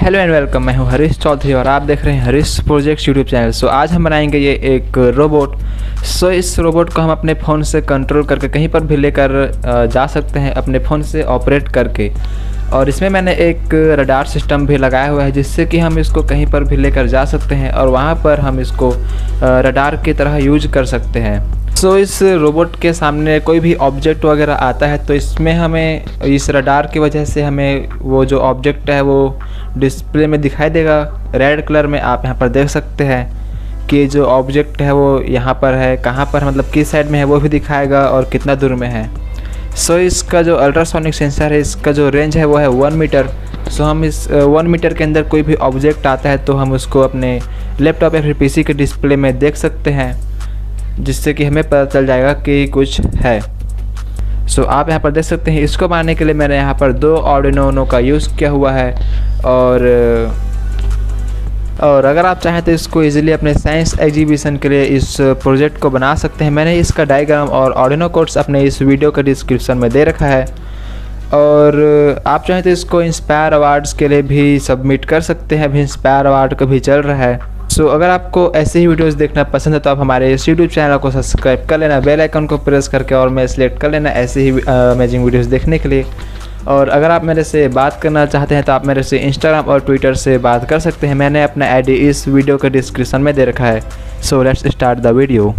Hello and welcome. मैं हूं हरीश चौधरी और आप देख रहे हैं हरीश प्रोजेक्ट यूट्यूब चैनल। सो आज हम बनाएंगे ये एक रोबोट। सो इस रोबोट को हम अपने फ़ोन से कंट्रोल करके कहीं पर भी लेकर जा सकते हैं, अपने फ़ोन से ऑपरेट करके। और इसमें मैंने एक रडार सिस्टम भी लगाया हुआ है जिससे कि हम इसको कहीं पर भी लेकर जा सकते हैं और वहाँ पर हम इसको रडार की तरह यूज कर सकते हैं। सो इस रोबोट के सामने कोई भी ऑब्जेक्ट वगैरह आता है तो इसमें हमें इस रडार की वजह से हमें वो जो ऑब्जेक्ट है वो डिस्प्ले में दिखाई देगा रेड कलर में। आप यहाँ पर देख सकते हैं कि जो ऑब्जेक्ट है वो यहाँ पर है, कहाँ पर मतलब किस साइड में है वो भी दिखाएगा और कितना दूर में है। सो इसका जो अल्ट्रासोनिक सेंसर है इसका जो रेंज है वो है 1 मीटर। सो हम इस 1 मीटर के अंदर कोई भी ऑब्जेक्ट आता है तो हम उसको अपने लैपटॉप या फिर पीसी के डिस्प्ले में देख सकते हैं, जिससे कि हमें पता चल जाएगा कि कुछ है। सो आप यहाँ पर देख सकते हैं। इसको बनाने के लिए मैंने यहाँ पर 2 आर्डिनो का यूज़ किया हुआ है और अगर आप चाहें तो इसको इजीली अपने साइंस एग्जीबिशन के लिए इस प्रोजेक्ट को बना सकते हैं। मैंने इसका डायग्राम और आर्डिनो कोड्स अपने इस वीडियो के डिस्क्रिप्शन में दे रखा है और आप चाहें तो इसको इंस्पायर अवार्ड्स के लिए भी सबमिट कर सकते हैं। अभी इंस्पायर अवार्ड का भी चल रहा है। सो अगर आपको ऐसे ही वीडियोस देखना पसंद है तो आप हमारे इस यूट्यूब चैनल को सब्सक्राइब कर लेना, बेल आइकन को प्रेस करके और मैं सिलेक्ट कर लेना ऐसे ही अमेजिंग वीडियोस देखने के लिए। और अगर आप मेरे से बात करना चाहते हैं तो आप मेरे से इंस्टाग्राम और ट्विटर से बात कर सकते हैं। मैंने अपना आईडी इस वीडियो के डिस्क्रिप्शन में दे रखा है। So let's start the video.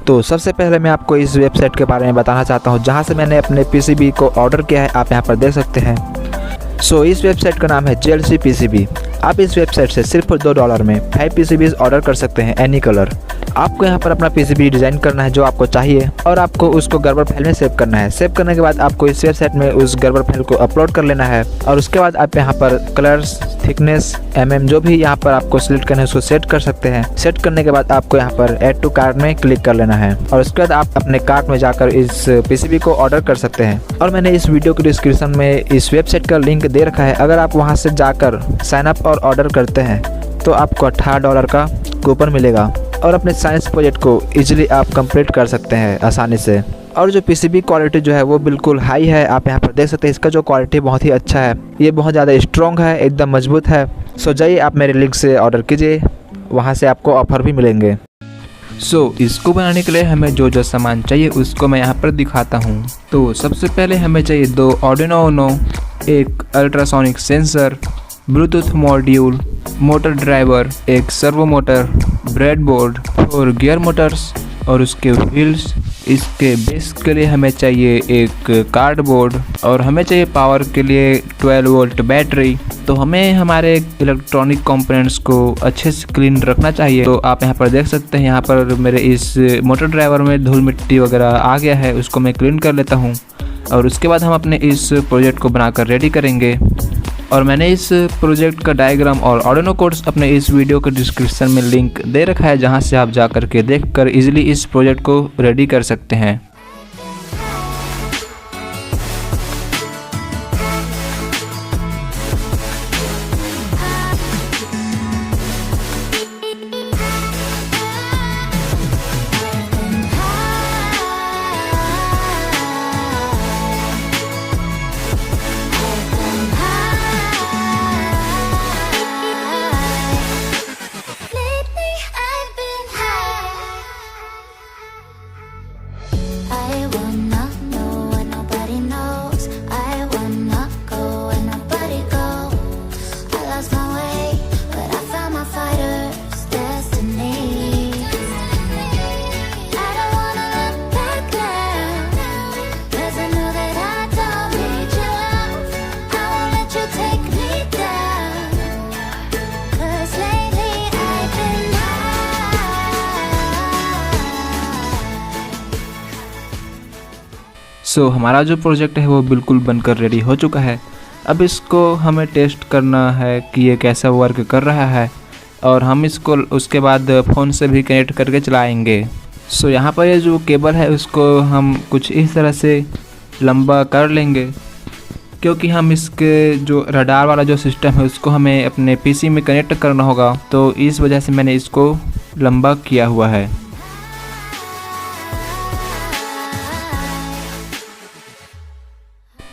तो सबसे पहले मैं आपको इस वेबसाइट के बारे में बताना चाहता हूं जहां से मैंने अपने पीसीबी को ऑर्डर किया है। आप यहां पर देख सकते हैं। सो इस वेबसाइट का नाम है JLC PCB। आप इस वेबसाइट से सिर्फ $2 में 5 PCBs ऑर्डर कर सकते हैं एनी कलर। आपको यहाँ पर अपना PCB डिज़ाइन करना है जो आपको चाहिए और आपको उसको गर्बर फाइल में सेव करना है। सेव करने के बाद आपको इस वेबसाइट में उस गर्बर फाइल को अपलोड कर लेना है और उसके बाद आप यहाँ पर कलर्स, थिकनेस, जो भी यहाँ पर आपको सिलेक्ट करना है उसको सेट कर सकते हैं। सेट करने के बाद आपको यहाँ पर ऐड टू कार्ट में क्लिक कर लेना है और उसके बाद आप अपने कार्ट में जाकर इस PCB को ऑर्डर कर सकते हैं। और मैंने इस वीडियो के डिस्क्रिप्शन में इस वेबसाइट का लिंक दे रखा है। अगर आप वहाँ से जाकर साइन अप और ऑर्डर करते हैं तो आपको $18 का कूपन मिलेगा और अपने साइंस प्रोजेक्ट को इजीली आप कंप्लीट कर सकते हैं आसानी से। और जो PCB क्वालिटी जो है वो बिल्कुल हाई है। आप यहाँ पर देख सकते हैं इसका जो क्वालिटी बहुत ही अच्छा है, ये बहुत ज़्यादा स्ट्रॉन्ग है, एकदम मजबूत है। सो जाइए आप मेरे लिंक से ऑर्डर कीजिए, वहाँ से आपको ऑफर भी मिलेंगे। सो इसको बनाने के लिए हमें जो जो सामान चाहिए उसको मैं यहाँ पर दिखाता हूँ। तो सबसे पहले हमें चाहिए 2 आर्डिनो उनो, एक ultrasonic sensor, Bluetooth module, motor driver, एक सर्वो मोटर, ब्रेडबोर्ड और गियर मोटर्स और उसके व्हील्स। इसके बेस के लिए हमें चाहिए एक कार्डबोर्ड और हमें चाहिए पावर के लिए 12 वोल्ट बैटरी। तो हमें हमारे इलेक्ट्रॉनिक कंपोनेंट्स को अच्छे से क्लीन रखना चाहिए। तो आप यहाँ पर देख सकते हैं, यहाँ पर मेरे इस मोटर ड्राइवर में धूल मिट्टी वगैरह आ गया है, उसको मैं क्लीन कर लेता हूँ और उसके बाद हम अपने इस प्रोजेक्ट को बनाकर रेडी करेंगे। और मैंने इस प्रोजेक्ट का डायग्राम और आर्डिनो कोड्स अपने इस वीडियो के डिस्क्रिप्शन में लिंक दे रखा है जहां से आप जाकर के देखकर इजीली इस प्रोजेक्ट को रेडी कर सकते हैं। सो हमारा जो प्रोजेक्ट है वो बिल्कुल बनकर रेडी हो चुका है। अब इसको हमें टेस्ट करना है कि ये कैसा वर्क कर रहा है और हम इसको उसके बाद फ़ोन से भी कनेक्ट करके चलाएंगे। सो यहाँ पर ये जो केबल है उसको हम कुछ इस तरह से लंबा कर लेंगे क्योंकि हम इसके जो रडार वाला जो सिस्टम है उसको हमें अपने पीसी में कनेक्ट करना होगा। तो इस वजह से मैंने इसको लंबा किया हुआ है।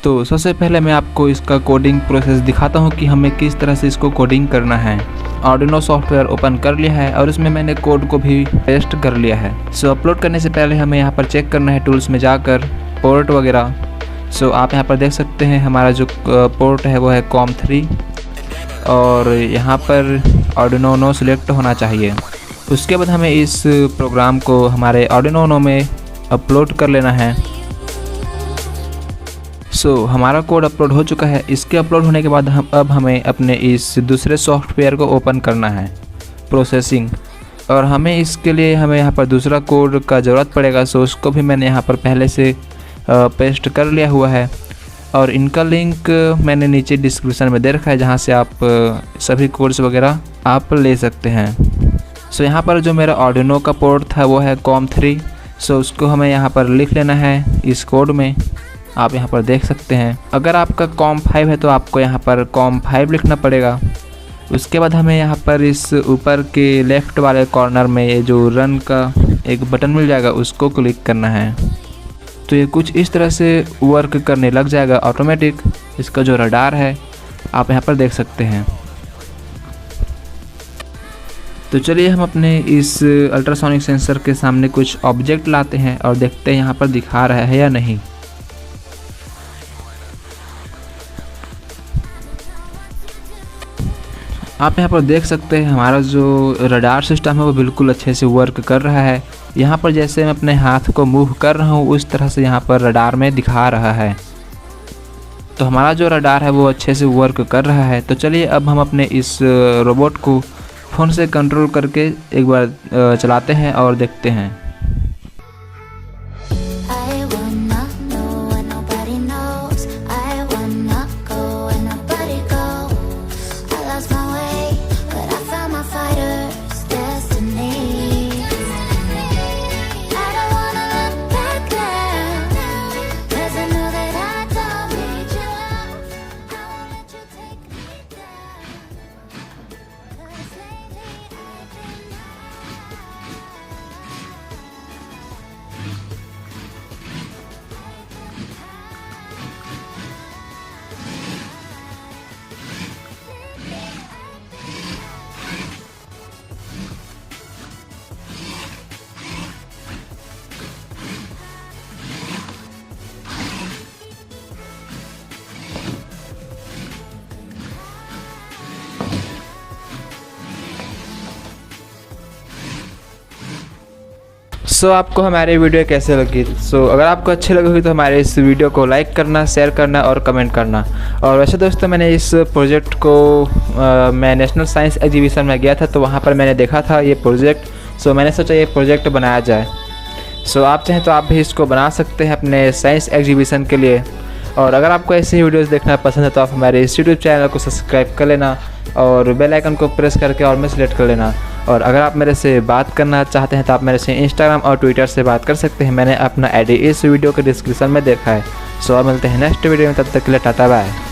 तो सबसे पहले मैं आपको इसका कोडिंग प्रोसेस दिखाता हूँ कि हमें किस तरह से इसको कोडिंग करना है। आर्डिनो सॉफ्टवेयर ओपन कर लिया है और इसमें मैंने कोड को भी पेस्ट कर लिया है। सो अपलोड करने से पहले हमें यहाँ पर चेक करना है टूल्स में जाकर पोर्ट वगैरह। सो आप यहाँ पर देख सकते हैं हमारा जो पोर्ट है वो है COM3 और यहाँ पर आर्डिनो नो सिलेक्ट होना चाहिए। उसके बाद हमें इस प्रोग्राम को हमारे आर्डिनो नो में अपलोड कर लेना है। सो हमारा कोड अपलोड हो चुका है। इसके अपलोड होने के बाद अब हमें अपने इस दूसरे सॉफ्टवेयर को ओपन करना है, प्रोसेसिंग, और हमें इसके लिए हमें यहाँ पर दूसरा कोड का ज़रूरत पड़ेगा। सो उसको भी मैंने यहाँ पर पहले से पेस्ट कर लिया हुआ है और इनका लिंक मैंने नीचे डिस्क्रिप्शन में दे रखा है, जहाँ से आप सभी कोड्स वगैरह आप ले सकते हैं। सो यहाँ पर जो मेरा आर्डिनो का पोर्ट था वो है COM3। सो उसको हमें यहाँ पर लिख लेना है इस कोड में, आप यहाँ पर देख सकते हैं। अगर आपका COM5 है तो आपको यहाँ पर COM5 लिखना पड़ेगा। उसके बाद हमें यहाँ पर इस ऊपर के लेफ़्ट वाले कॉर्नर में ये जो रन का एक बटन मिल जाएगा उसको क्लिक करना है। तो ये कुछ इस तरह से वर्क करने लग जाएगा ऑटोमेटिक। इसका जो रडार है आप यहाँ पर देख सकते हैं। तो चलिए हम अपने इस अल्ट्रासोनिक सेंसर के सामने कुछ ऑब्जेक्ट लाते हैं और देखते हैं यहाँ पर दिखा रहा है या नहीं। आप यहाँ पर देख सकते हैं हमारा जो रडार सिस्टम है वो बिल्कुल अच्छे से वर्क कर रहा है। यहाँ पर जैसे मैं अपने हाथ को मूव कर रहा हूँ उस तरह से यहाँ पर रडार में दिखा रहा है। तो हमारा जो रडार है वो अच्छे से वर्क कर रहा है। तो चलिए अब हम अपने इस रोबोट को फ़ोन से कंट्रोल करके एक बार चलाते हैं और देखते हैं। सो आपको हमारी वीडियो कैसे लगी? अगर आपको अच्छी लगी होगी तो हमारे इस वीडियो को लाइक करना, शेयर करना और कमेंट करना। और वैसे दोस्तों मैंने इस प्रोजेक्ट को मैं नेशनल साइंस एग्जीबिशन में गया था तो वहाँ पर मैंने देखा था ये प्रोजेक्ट। मैंने सोचा ये प्रोजेक्ट बनाया जाए। आप चाहें तो आप भी इसको बना सकते हैं अपने साइंस एग्जीबिशन के लिए। और अगर आपको ऐसी वीडियोज़ देखना पसंद है तो आप हमारे इस यूट्यूब चैनल को सब्सक्राइब कर लेना और बेल आइकन को प्रेस करके और में सेलेक्ट कर लेना। और अगर आप मेरे से बात करना चाहते हैं तो आप मेरे से इंस्टाग्राम और ट्विटर से बात कर सकते हैं। मैंने अपना आईडी इस वीडियो के डिस्क्रिप्शन में देखा है। अब मिलते हैं नेक्स्ट वीडियो में, तब तक के लिए टाटा बाय।